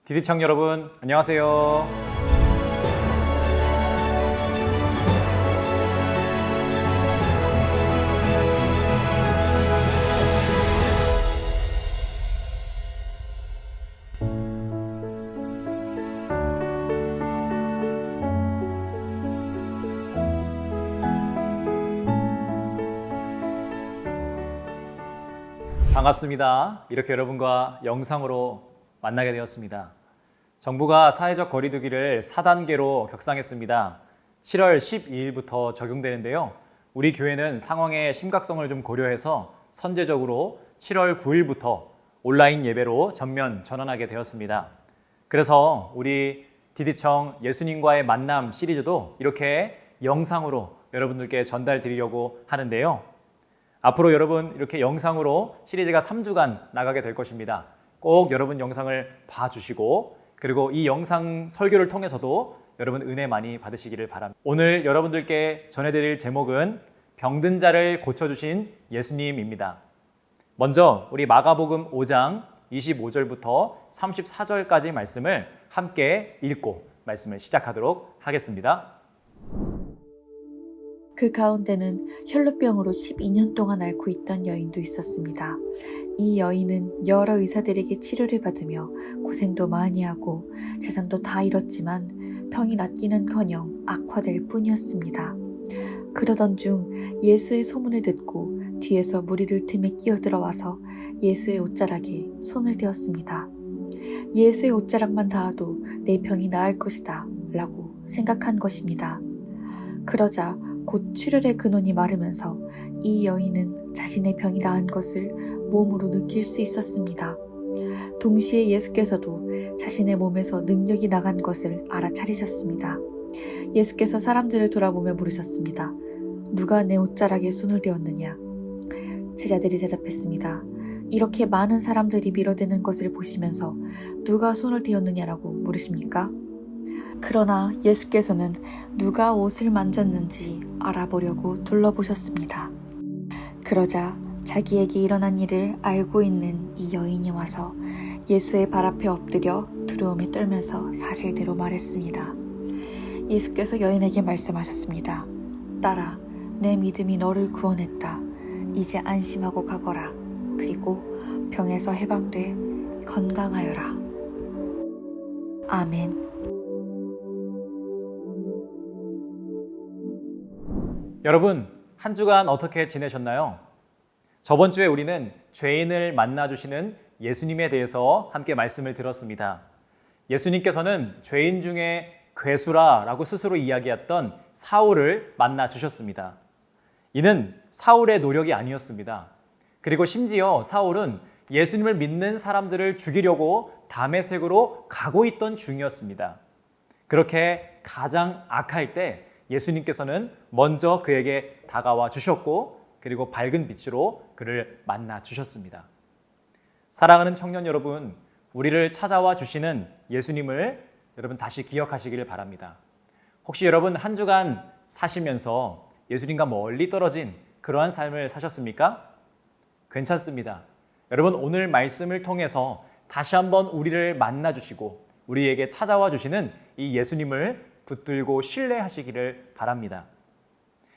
디디청 여러분, 안녕하세요. 반갑습니다. 이렇게 여러분과 영상으로 만나게 되었습니다. 정부가 사회적 거리두기를 4단계로 격상했습니다. 7월 12일부터 적용되는데요. 우리 교회는 상황의 심각성을 좀 고려해서 선제적으로 7월 9일부터 온라인 예배로 전면 전환하게 되었습니다. 그래서 우리 디디청 예수님과의 만남 시리즈도 이렇게 영상으로 여러분들께 전달드리려고 하는데요. 앞으로 여러분 이렇게 영상으로 시리즈가 3주간 나가게 될 것입니다. 꼭 여러분 영상을 봐주시고 그리고 이 영상 설교를 통해서도 여러분 은혜 많이 받으시기를 바랍니다. 오늘 여러분들께 전해드릴 제목은 병든 자를 고쳐주신 예수님입니다. 먼저 우리 마가복음 5장 25절부터 34절까지 말씀을 함께 읽고 말씀을 시작하도록 하겠습니다. 그 가운데는 혈루병으로 12년 동안 앓고 있던 여인도 있었습니다. 이 여인은 여러 의사들에게 치료를 받으며 고생도 많이 하고 재산도 다 잃었지만 병이 낫기는커녕 악화될 뿐이었습니다. 그러던 중 예수의 소문을 듣고 뒤에서 무리들 틈에 끼어들어와서 예수의 옷자락에 손을 대었습니다. 예수의 옷자락만 닿아도 내 병이 나을 것이다 라고 생각한 것입니다. 그러자 곧 출혈의 근원이 마르면서 이 여인은 자신의 병이 나은 것을 몸으로 느낄 수 있었습니다. 동시에 예수께서도 자신의 몸에서 능력이 나간 것을 알아차리셨습니다. 예수께서 사람들을 돌아보며 물으셨습니다. 누가 내 옷자락에 손을 대었느냐? 제자들이 대답했습니다. 이렇게 많은 사람들이 밀어대는 것을 보시면서 누가 손을 대었느냐라고 물으십니까? 그러나 예수께서는 누가 옷을 만졌는지 알아보려고 둘러보셨습니다. 그러자 자기에게 일어난 일을 알고 있는 이 여인이 와서 예수의 발 앞에 엎드려 두려움에 떨면서 사실대로 말했습니다. 예수께서 여인에게 말씀하셨습니다. 딸아, 내 믿음이 너를 구원했다. 이제 안심하고 가거라. 그리고 병에서 해방돼 건강하여라. 아멘. 여러분, 한 주간 어떻게 지내셨나요? 저번 주에 우리는 죄인을 만나주시는 예수님에 대해서 함께 말씀을 들었습니다. 예수님께서는 죄인 중에 괴수라라고 스스로 이야기했던 사울을 만나주셨습니다. 이는 사울의 노력이 아니었습니다. 그리고 심지어 사울은 예수님을 믿는 사람들을 죽이려고 다메섹으로 가고 있던 중이었습니다. 그렇게 가장 악할 때 예수님께서는 먼저 그에게 다가와 주셨고 그리고 밝은 빛으로 그를 만나 주셨습니다. 사랑하는 청년 여러분, 우리를 찾아와 주시는 예수님을 여러분 다시 기억하시기를 바랍니다. 혹시 여러분 한 주간 사시면서 예수님과 멀리 떨어진 그러한 삶을 사셨습니까? 괜찮습니다. 여러분 오늘 말씀을 통해서 다시 한번 우리를 만나 주시고 우리에게 찾아와 주시는 이 예수님을 붙들고 신뢰하시기를 바랍니다.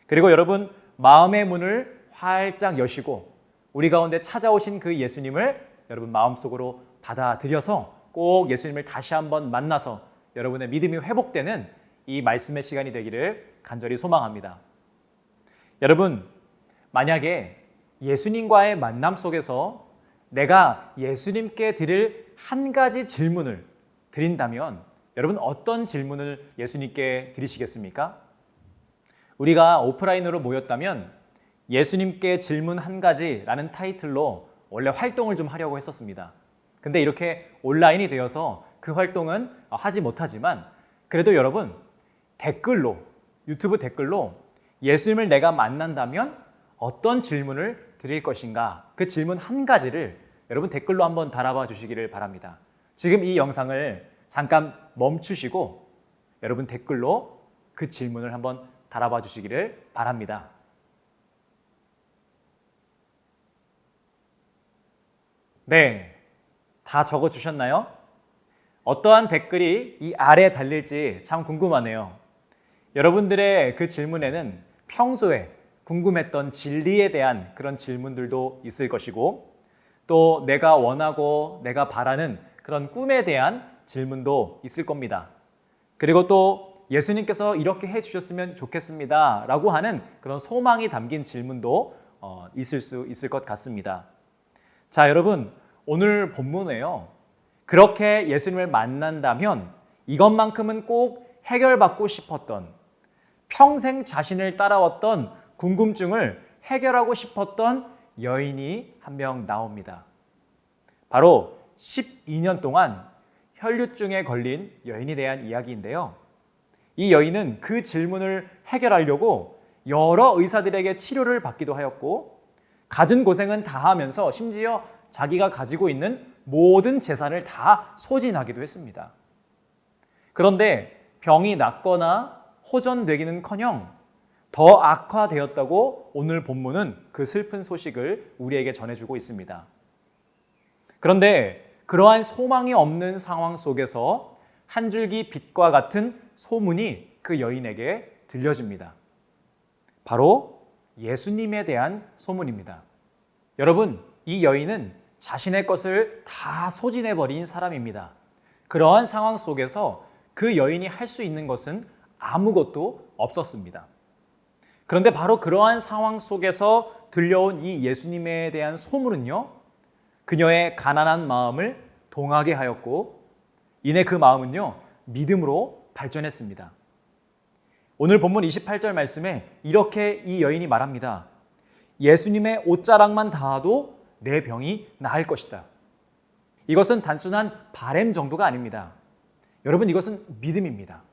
그리고 여러분 마음의 문을 활짝 여시고 우리 가운데 찾아오신 그 예수님을 여러분 마음속으로 받아들여서 꼭 예수님을 다시 한번 만나서 여러분의 믿음이 회복되는 이 말씀의 시간이 되기를 간절히 소망합니다. 여러분 만약에 예수님과의 만남 속에서 내가 예수님께 드릴 한 가지 질문을 드린다면 여러분 어떤 질문을 예수님께 드리시겠습니까? 우리가 오프라인으로 모였다면 예수님께 질문 한 가지라는 타이틀로 원래 활동을 좀 하려고 했었습니다. 근데 이렇게 온라인이 되어서 그 활동은 하지 못하지만 그래도 여러분 댓글로 유튜브 댓글로 예수님을 내가 만난다면 어떤 질문을 드릴 것인가 그 질문 한 가지를 여러분 댓글로 한번 달아봐 주시기를 바랍니다. 지금 이 영상을 잠깐 멈추시고 여러분 댓글로 그 질문을 한번 달아봐 주시기를 바랍니다. 네, 다 적어 주셨나요? 어떠한 댓글이 이 아래에 달릴지 참 궁금하네요. 여러분들의 그 질문에는 평소에 궁금했던 진리에 대한 그런 질문들도 있을 것이고, 또 내가 원하고 내가 바라는 그런 꿈에 대한 질문도 있을 겁니다. 그리고 또 예수님께서 이렇게 해주셨으면 좋겠습니다 라고 하는 그런 소망이 담긴 질문도 있을 수 있을 것 같습니다. 자, 여러분, 오늘 본문에요, 그렇게 예수님을 만난다면 이것만큼은 꼭 해결받고 싶었던, 평생 자신을 따라왔던 궁금증을 해결하고 싶었던 여인이 한 명 나옵니다. 바로 12년 동안 혈류증에 걸린 여인에 대한 이야기인데요. 이 여인은 그 질문을 해결하려고 여러 의사들에게 치료를 받기도 하였고, 갖은 고생은 다 하면서 심지어 자기가 가지고 있는 모든 재산을 다 소진하기도 했습니다. 그런데 병이 낫거나 호전되기는커녕 더 악화되었다고 오늘 본문은 그 슬픈 소식을 우리에게 전해주고 있습니다. 그런데 그러한 소망이 없는 상황 속에서 한 줄기 빛과 같은 소문이 그 여인에게 들려집니다. 바로 예수님에 대한 소문입니다. 여러분, 이 여인은 자신의 것을 다 소진해버린 사람입니다. 그러한 상황 속에서 그 여인이 할 수 있는 것은 아무것도 없었습니다. 그런데 바로 그러한 상황 속에서 들려온 이 예수님에 대한 소문은요, 그녀의 가난한 마음을 동하게 하였고, 이내 그 마음은요, 믿음으로 발전했습니다. 오늘 본문 28절 말씀에 이렇게 이 여인이 말합니다. 예수님의 옷자락만 닿아도 내 병이 나을 것이다. 이것은 단순한 바램 정도가 아닙니다. 여러분, 이것은 믿음입니다.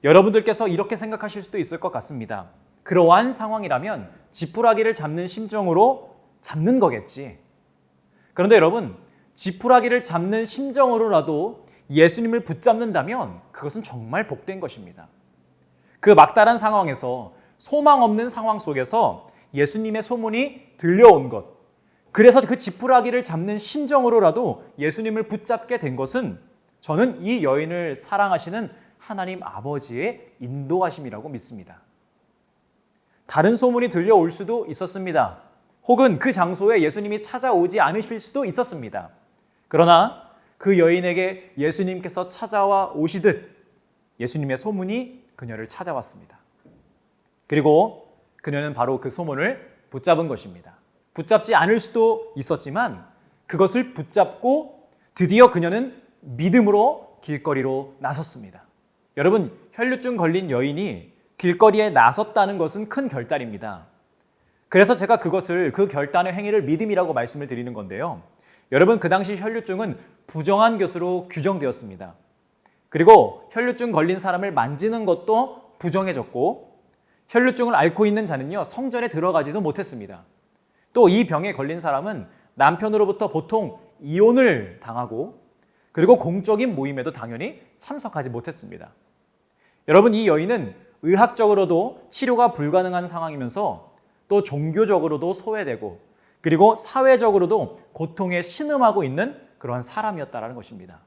여러분들께서 이렇게 생각하실 수도 있을 것 같습니다. 그러한 상황이라면 지푸라기를 잡는 심정으로 잡는 거겠지. 그런데 여러분, 지푸라기를 잡는 심정으로라도 예수님을 붙잡는다면 그것은 정말 복된 것입니다. 그 막다른 상황에서, 소망 없는 상황 속에서 예수님의 소문이 들려온 것, 그래서 그 지푸라기를 잡는 심정으로라도 예수님을 붙잡게 된 것은 저는 이 여인을 사랑하시는 하나님 아버지의 인도하심이라고 믿습니다. 다른 소문이 들려올 수도 있었습니다. 혹은 그 장소에 예수님이 찾아오지 않으실 수도 있었습니다. 그러나 그 여인에게 예수님께서 찾아와 오시듯 예수님의 소문이 그녀를 찾아왔습니다. 그리고 그녀는 바로 그 소문을 붙잡은 것입니다. 붙잡지 않을 수도 있었지만 그것을 붙잡고 드디어 그녀는 믿음으로 길거리로 나섰습니다. 여러분, 혈류증 걸린 여인이 길거리에 나섰다는 것은 큰 결단입니다. 그래서 제가 그 결단의 행위를 믿음이라고 말씀을 드리는 건데요. 여러분, 그 당시 혈류증은 부정한 것으로 규정되었습니다. 그리고 혈류증 걸린 사람을 만지는 것도 부정해졌고, 혈류증을 앓고 있는 자는요, 성전에 들어가지도 못했습니다. 또 이 병에 걸린 사람은 남편으로부터 보통 이혼을 당하고, 그리고 공적인 모임에도 당연히 참석하지 못했습니다. 여러분, 이 여인은 의학적으로도 치료가 불가능한 상황이면서 또 종교적으로도 소외되고, 그리고 사회적으로도 고통에 신음하고 있는 그러한 사람이었다는 것입니다.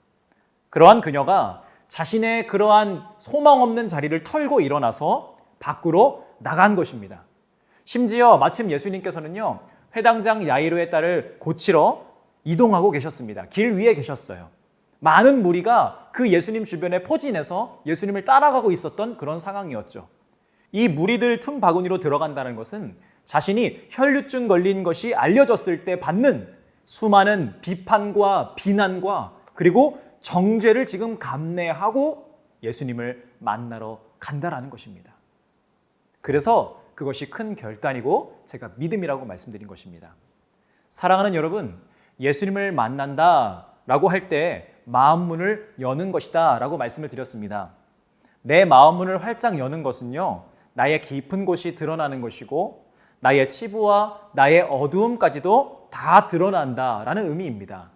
그러한 그녀가 자신의 그러한 소망 없는 자리를 털고 일어나서 밖으로 나간 것입니다. 심지어 마침 예수님께서는요, 회당장 야이로의 딸을 고치러 이동하고 계셨습니다. 길 위에 계셨어요. 많은 무리가 그 예수님 주변에 포진해서 예수님을 따라가고 있었던 그런 상황이었죠. 이 무리들 틈 바구니로 들어간다는 것은 자신이 혈류증 걸린 것이 알려졌을 때 받는 수많은 비판과 비난과 그리고 정죄를 지금 감내하고 예수님을 만나러 간다라는 것입니다. 그래서 그것이 큰 결단이고 제가 믿음이라고 말씀드린 것입니다. 사랑하는 여러분, 예수님을 만난다라고 할 때 마음문을 여는 것이다 라고 말씀을 드렸습니다. 내 마음문을 활짝 여는 것은요, 나의 깊은 곳이 드러나는 것이고 나의 치부와 나의 어두움까지도 다 드러난다라는 의미입니다.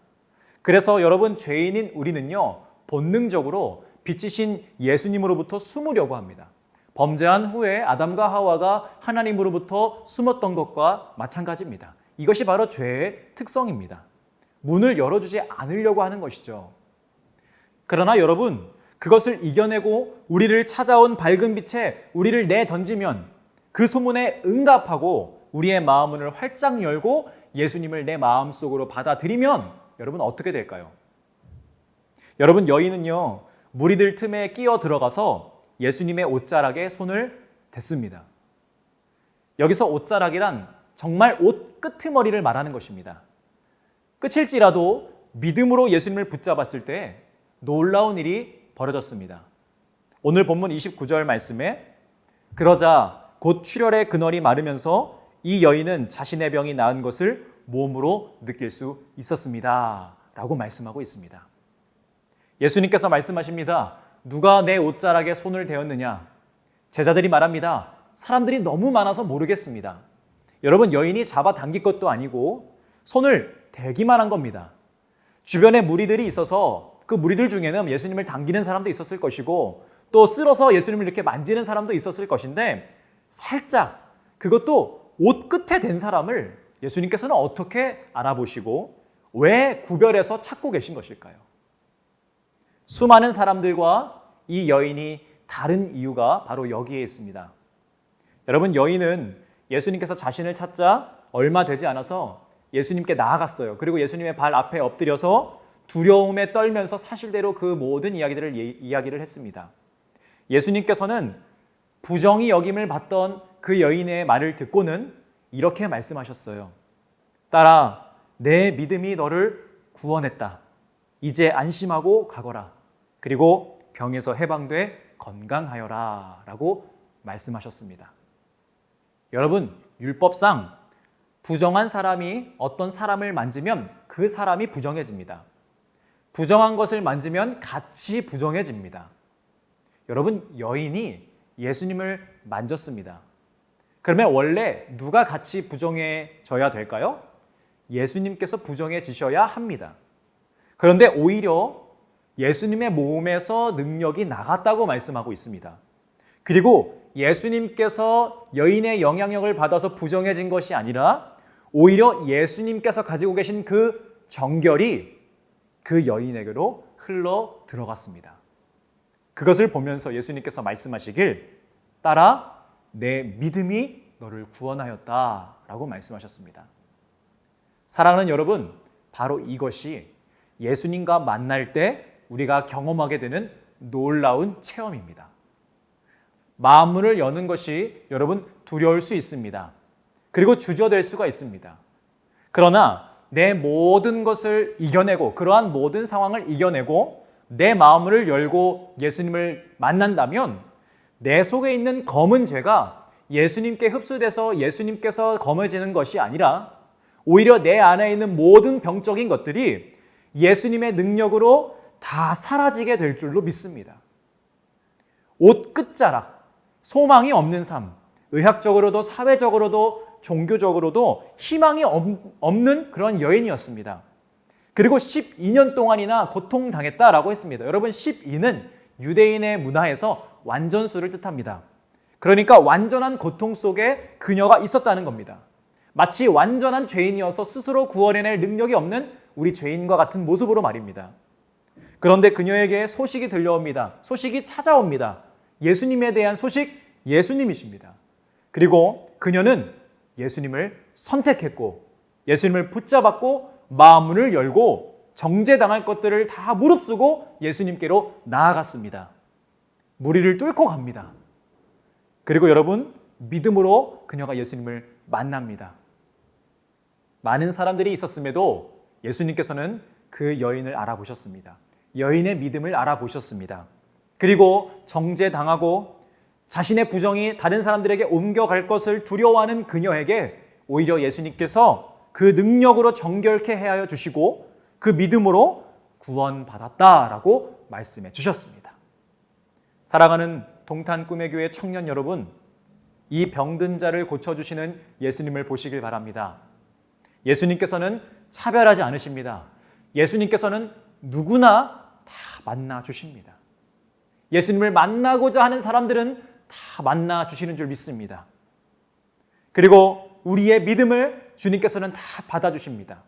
그래서 여러분, 죄인인 우리는요, 본능적으로 빛이신 예수님으로부터 숨으려고 합니다. 범죄한 후에 아담과 하와가 하나님으로부터 숨었던 것과 마찬가지입니다. 이것이 바로 죄의 특성입니다. 문을 열어주지 않으려고 하는 것이죠. 그러나 여러분, 그것을 이겨내고 우리를 찾아온 밝은 빛에 우리를 내던지면 그 소문에 응답하고 우리의 마음문을 활짝 열고 예수님을 내 마음속으로 받아들이면 여러분 어떻게 될까요? 여러분, 여인은요, 무리들 틈에 끼어 들어가서 예수님의 옷자락에 손을 댔습니다. 여기서 옷자락이란 정말 옷 끄트머리를 말하는 것입니다. 끝일지라도 믿음으로 예수님을 붙잡았을 때 놀라운 일이 벌어졌습니다. 오늘 본문 29절 말씀에 그러자 곧 출혈의 근원이 마르면서 이 여인은 자신의 병이 나은 것을 몸으로 느낄 수 있었습니다. 라고 말씀하고 있습니다. 예수님께서 말씀하십니다. 누가 내 옷자락에 손을 대었느냐? 제자들이 말합니다. 사람들이 너무 많아서 모르겠습니다. 여러분, 여인이 잡아당길 것도 아니고 손을 대기만 한 겁니다. 주변에 무리들이 있어서 그 무리들 중에는 예수님을 당기는 사람도 있었을 것이고 또 쓸어서 예수님을 이렇게 만지는 사람도 있었을 것인데 살짝 그것도 옷 끝에 댄 사람을 예수님께서는 어떻게 알아보시고 왜 구별해서 찾고 계신 것일까요? 수많은 사람들과 이 여인이 다른 이유가 바로 여기에 있습니다. 여러분, 여인은 예수님께서 자신을 찾자 얼마 되지 않아서 예수님께 나아갔어요. 그리고 예수님의 발 앞에 엎드려서 두려움에 떨면서 사실대로 그 모든 이야기를 했습니다. 예수님께서는 부정이 여김을 받던 그 여인의 말을 듣고는 이렇게 말씀하셨어요. 딸아, 내 믿음이 너를 구원했다. 이제 안심하고 가거라. 그리고 병에서 해방돼 건강하여라. 라고 말씀하셨습니다. 여러분, 율법상 부정한 사람이 어떤 사람을 만지면 그 사람이 부정해집니다. 부정한 것을 만지면 같이 부정해집니다. 여러분, 여인이 예수님을 만졌습니다. 그러면 원래 누가 같이 부정해져야 될까요? 예수님께서 부정해지셔야 합니다. 그런데 오히려 예수님의 몸에서 능력이 나갔다고 말씀하고 있습니다. 그리고 예수님께서 여인의 영향력을 받아서 부정해진 것이 아니라 오히려 예수님께서 가지고 계신 그 정결이 그 여인에게로 흘러 들어갔습니다. 그것을 보면서 예수님께서 말씀하시길 딸아, 내 믿음이 너를 구원하였다 라고 말씀하셨습니다. 사랑하는 여러분, 바로 이것이 예수님과 만날 때 우리가 경험하게 되는 놀라운 체험입니다. 마음문을 여는 것이 여러분 두려울 수 있습니다. 그리고 주저될 수가 있습니다. 그러나 내 모든 것을 이겨내고 그러한 모든 상황을 이겨내고 내 마음을 열고 예수님을 만난다면 내 속에 있는 검은 죄가 예수님께 흡수돼서 예수님께서 검어지는 것이 아니라 오히려 내 안에 있는 모든 병적인 것들이 예수님의 능력으로 다 사라지게 될 줄로 믿습니다. 옷 끝자락, 소망이 없는 삶, 의학적으로도 사회적으로도 종교적으로도 희망이 없는 그런 여인이었습니다. 그리고 12년 동안이나 고통당했다라고 했습니다. 여러분, 12는 유대인의 문화에서 완전수를 뜻합니다. 그러니까 완전한 고통 속에 그녀가 있었다는 겁니다. 마치 완전한 죄인이어서 스스로 구원해낼 능력이 없는 우리 죄인과 같은 모습으로 말입니다. 그런데 그녀에게 소식이 들려옵니다. 소식이 찾아옵니다. 예수님에 대한 소식, 예수님이십니다. 그리고 그녀는 예수님을 선택했고 예수님을 붙잡았고 마음문을 열고 정죄당할 것들을 다 무릅쓰고 예수님께로 나아갔습니다. 무리를 뚫고 갑니다. 그리고 여러분, 믿음으로 그녀가 예수님을 만납니다. 많은 사람들이 있었음에도 예수님께서는 그 여인을 알아보셨습니다. 여인의 믿음을 알아보셨습니다. 그리고 정죄당하고 자신의 부정이 다른 사람들에게 옮겨갈 것을 두려워하는 그녀에게 오히려 예수님께서 그 능력으로 정결케 하여 주시고 그 믿음으로 구원받았다라고 말씀해 주셨습니다. 사랑하는 동탄 꿈의 교회 청년 여러분, 이 병든 자를 고쳐주시는 예수님을 보시길 바랍니다. 예수님께서는 차별하지 않으십니다. 예수님께서는 누구나 다 만나 주십니다. 예수님을 만나고자 하는 사람들은 다 만나 주시는 줄 믿습니다. 그리고 우리의 믿음을 주님께서는 다 받아주십니다.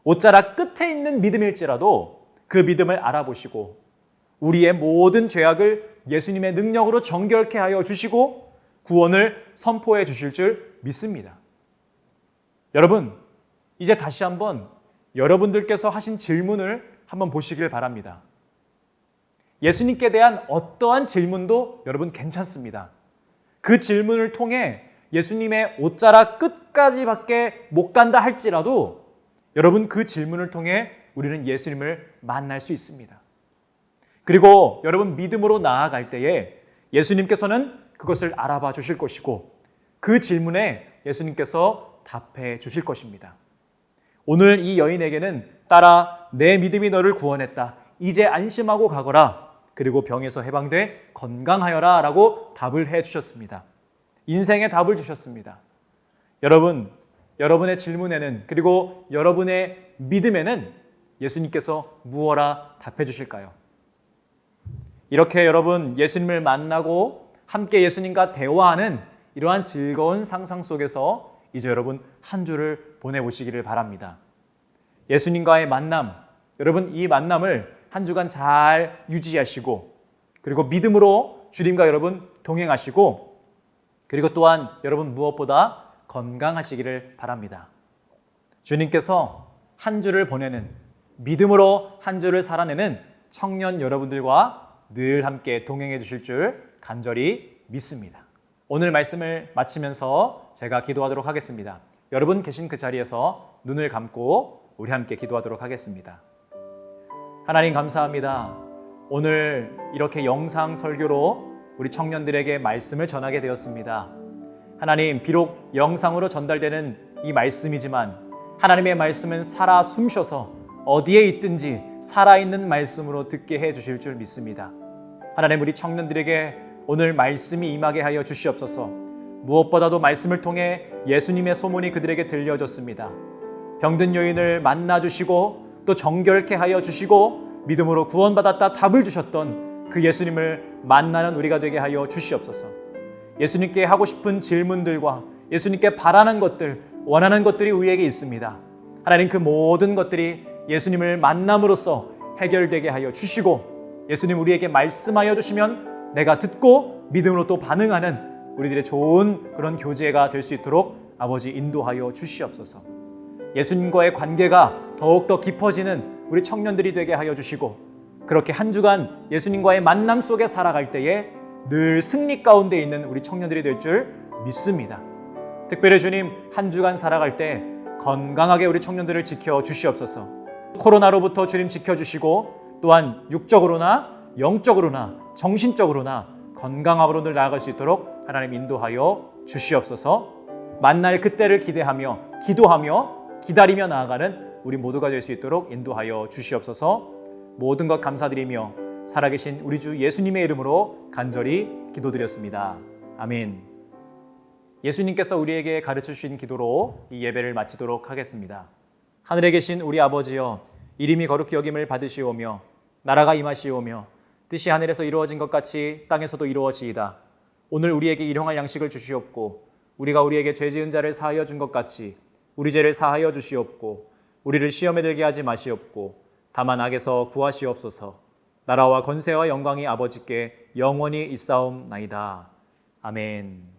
옷자락 끝에 있는 믿음일지라도 그 믿음을 알아보시고 우리의 모든 죄악을 예수님의 능력으로 정결케 하여 주시고 구원을 선포해 주실 줄 믿습니다. 여러분, 이제 다시 한번 여러분들께서 하신 질문을 한번 보시길 바랍니다. 예수님께 대한 어떠한 질문도 여러분 괜찮습니다. 그 질문을 통해 예수님의 옷자락 끝까지밖에 못 간다 할지라도 여러분 그 질문을 통해 우리는 예수님을 만날 수 있습니다. 그리고 여러분 믿음으로 나아갈 때에 예수님께서는 그것을 알아봐 주실 것이고 그 질문에 예수님께서 답해 주실 것입니다. 오늘 이 여인에게는 따라 내 믿음이 너를 구원했다. 이제 안심하고 가거라. 그리고 병에서 해방돼 건강하여라 라고 답을 해 주셨습니다. 인생의 답을 주셨습니다. 여러분, 여러분의 질문에는 그리고 여러분의 믿음에는 예수님께서 무엇라 답해 주실까요? 이렇게 여러분 예수님을 만나고 함께 예수님과 대화하는 이러한 즐거운 상상 속에서 이제 여러분 한 주를 보내보시기를 바랍니다. 예수님과의 만남, 여러분 이 만남을 한 주간 잘 유지하시고 그리고 믿음으로 주님과 여러분 동행하시고 그리고 또한 여러분 무엇보다 건강하시기를 바랍니다. 주님께서 한 주를 보내는 믿음으로 한 주를 살아내는 청년 여러분들과 늘 함께 동행해 주실 줄 간절히 믿습니다. 오늘 말씀을 마치면서 제가 기도하도록 하겠습니다. 여러분 계신 그 자리에서 눈을 감고 우리 함께 기도하도록 하겠습니다. 하나님 감사합니다. 오늘 이렇게 영상 설교로 우리 청년들에게 말씀을 전하게 되었습니다. 하나님, 비록 영상으로 전달되는 이 말씀이지만 하나님의 말씀은 살아 숨쉬어서 어디에 있든지 살아있는 말씀으로 듣게 해 주실 줄 믿습니다. 하나님, 우리 청년들에게 오늘 말씀이 임하게 하여 주시옵소서. 무엇보다도 말씀을 통해 예수님의 소문이 그들에게 들려졌습니다. 병든 여인을 만나 주시고 또 정결케 하여 주시고 믿음으로 구원받았다 답을 주셨던 그 예수님을 만나는 우리가 되게 하여 주시옵소서. 예수님께 하고 싶은 질문들과 예수님께 바라는 것들, 원하는 것들이 우리에게 있습니다. 하나님, 그 모든 것들이 예수님을 만남으로써 해결되게 하여 주시고 예수님 우리에게 말씀하여 주시면 내가 듣고 믿음으로 또 반응하는 우리들의 좋은 그런 교제가 될 수 있도록 아버지 인도하여 주시옵소서. 예수님과의 관계가 더욱더 깊어지는 우리 청년들이 되게 하여 주시고 그렇게 한 주간 예수님과의 만남 속에 살아갈 때에 늘 승리 가운데 있는 우리 청년들이 될 줄 믿습니다. 특별히 주님, 한 주간 살아갈 때 건강하게 우리 청년들을 지켜 주시옵소서. 코로나로부터 주님 지켜주시고 또한 육적으로나 영적으로나 정신적으로나 건강함으로 늘 나아갈 수 있도록 하나님 인도하여 주시옵소서. 만날 그때를 기대하며 기도하며 기다리며 나아가는 우리 모두가 될 수 있도록 인도하여 주시옵소서. 모든 것 감사드리며 살아계신 우리 주 예수님의 이름으로 간절히 기도드렸습니다. 아멘. 예수님께서 우리에게 가르쳐 주신 기도로 이 예배를 마치도록 하겠습니다. 하늘에 계신 우리 아버지여, 이름이 거룩히 여김을 받으시오며 나라가 임하시오며 뜻이 하늘에서 이루어진 것 같이 땅에서도 이루어지이다. 오늘 우리에게 일용할 양식을 주시옵고 우리가 우리에게 죄 지은 자를 사하여 준 것 같이 우리 죄를 사하여 주시옵고 우리를 시험에 들게 하지 마시옵고 다만 악에서 구하시옵소서. 나라와 권세와 영광이 아버지께 영원히 있사옵나이다. 아멘.